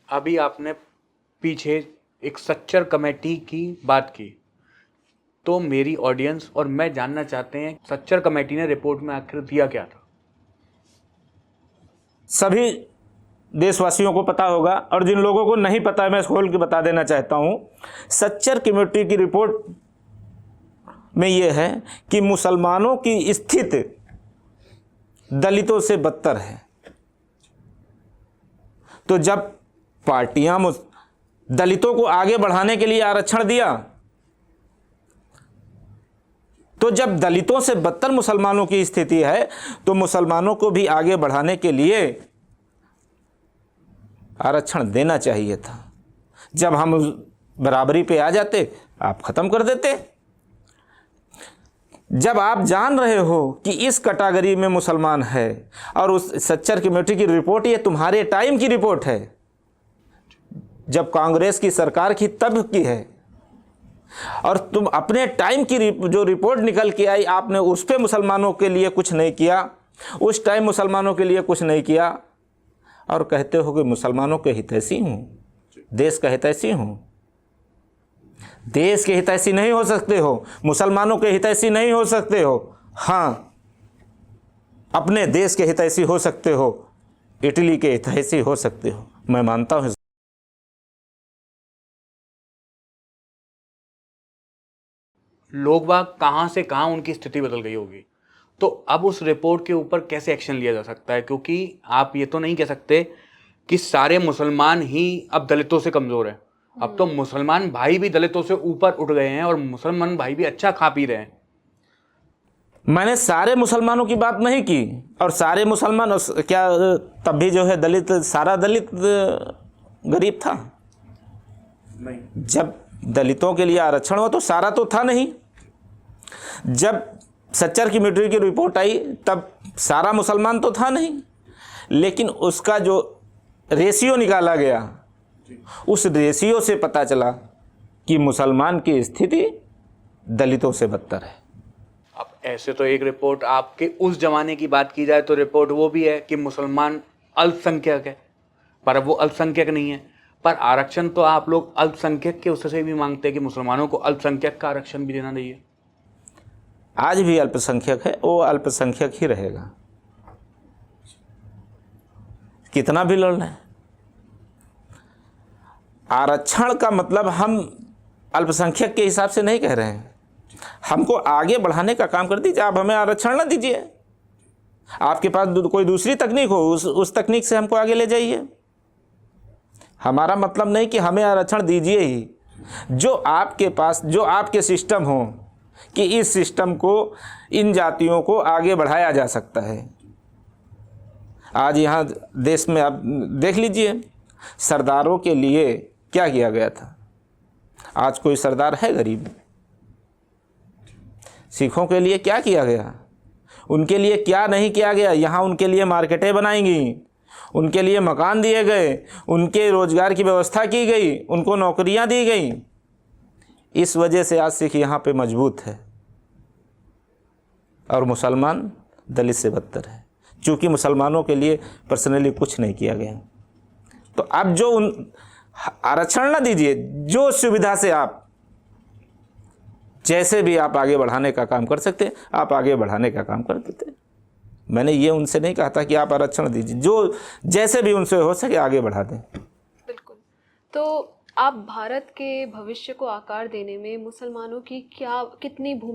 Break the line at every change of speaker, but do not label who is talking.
अभी आपने पीछे एक सच्चर कमेटी की बात की, तो मेरी ऑडियंस और मैं जानना चाहते हैं सच्चर कमेटी ने रिपोर्ट में आखिर दिया क्या था।
सभी देशवासियों को पता होगा, और जिन लोगों को नहीं पता है मैं खोल के बता देना चाहता हूं। सच्चर कमेटी की रिपोर्ट में यह है कि मुसलमानों की स्थिति दलितों से बदतर है। तो जब पार्टियां दलितों को आगे बढ़ाने के लिए आरक्षण दिया, तो जब दलितों से बदतर मुसलमानों की स्थिति है तो मुसलमानों को भी आगे बढ़ाने के लिए आरक्षण देना चाहिए था। जब हम बराबरी पे आ जाते, आप खत्म कर देते। जब आप जान रहे हो कि इस कैटेगरी में मुसलमान है, और उस सच्चर कमेटी की रिपोर्ट ये तुम्हारे टाइम की रिपोर्ट है, जब कांग्रेस की सरकार की तब की है, और तुम अपने टाइम की जो रिपोर्ट निकल के आई, आपने उस पे मुसलमानों के लिए कुछ नहीं किया, उस टाइम मुसलमानों के लिए कुछ नहीं किया, और कहते हो कि मुसलमानों के हितैषी हूँ, देश का हितैषी हूँ। देश के हितैषी नहीं हो सकते हो, मुसलमानों के हितैषी नहीं हो सकते हो। हाँ, अपने देश के हितैषी हो सकते हो, इटली के हितैषी हो सकते हो, मैं मानता हूँ।
लोग बाग कहाँ से कहाँ उनकी स्थिति बदल गई होगी, तो अब उस रिपोर्ट के ऊपर कैसे एक्शन लिया जा सकता है? क्योंकि आप ये तो नहीं कह सकते कि सारे मुसलमान ही अब दलितों से कमज़ोर हैं। अब तो मुसलमान भाई भी दलितों से ऊपर उठ गए हैं और मुसलमान भाई भी अच्छा खा पी रहे हैं।
मैंने सारे मुसलमानों की बात नहीं की, और सारे मुसलमान क्या तब भी जो है दलित, सारा दलित गरीब था? नहीं। जब दलितों के लिए आरक्षण हो तो सारा तो था नहीं। जब सच्चर कमेटी की रिपोर्ट आई तब सारा मुसलमान तो था नहीं, लेकिन उसका जो रेशियो निकाला गया, उस रेशियो से पता चला कि मुसलमान की स्थिति दलितों से बदतर है।
अब ऐसे तो एक रिपोर्ट आपके उस जमाने की बात की जाए तो रिपोर्ट वो भी है कि मुसलमान अल्पसंख्यक है, पर अब वो अल्पसंख्यक नहीं है। पर आरक्षण तो आप लोग अल्पसंख्यक के उससे भी मांगते हैं कि मुसलमानों को अल्पसंख्यक का आरक्षण भी देना चाहिए।
आज भी अल्पसंख्यक है, वो अल्पसंख्यक ही रहेगा, कितना भी लड़ लें। आरक्षण का मतलब हम अल्पसंख्यक के हिसाब से नहीं कह रहे हैं, हमको आगे बढ़ाने का काम कर दीजिए। आप हमें आरक्षण ना दीजिए, आपके पास कोई दूसरी तकनीक हो, उस तकनीक से हमको आगे ले जाइए। हमारा मतलब नहीं कि हमें आरक्षण दीजिए ही, जो आपके पास, जो आपके सिस्टम हो कि इस सिस्टम को, इन जातियों को आगे बढ़ाया जा सकता है। आज यहाँ देश में आप देख लीजिए, सरदारों के लिए क्या किया गया था। आज कोई सरदार है गरीब? सिखों के लिए क्या किया गया, उनके लिए क्या नहीं किया गया। यहाँ उनके लिए मार्केटें बनाई गई, उनके लिए मकान दिए गए, उनके रोजगार की व्यवस्था की गई, उनको नौकरियां दी गई। इस वजह से आज सिख यहाँ पे मजबूत है, और मुसलमान दलित से बदतर है, क्योंकि मुसलमानों के लिए पर्सनली कुछ नहीं किया गया। तो अब जो आरक्षण ना दीजिए, जो सुविधा से आप जैसे भी आप आगे बढ़ाने का काम कर सकते हैं, आप आगे बढ़ाने का काम कर देते। मैंने ये उनसे नहीं कहा था कि आप आरक्षण दीजिए, जो जैसे भी उनसे हो सके आगे बढ़ा दें।
बिल्कुल। तो आप भारत के भविष्य को आकार देने में मुसलमानों की कितनी भूमिका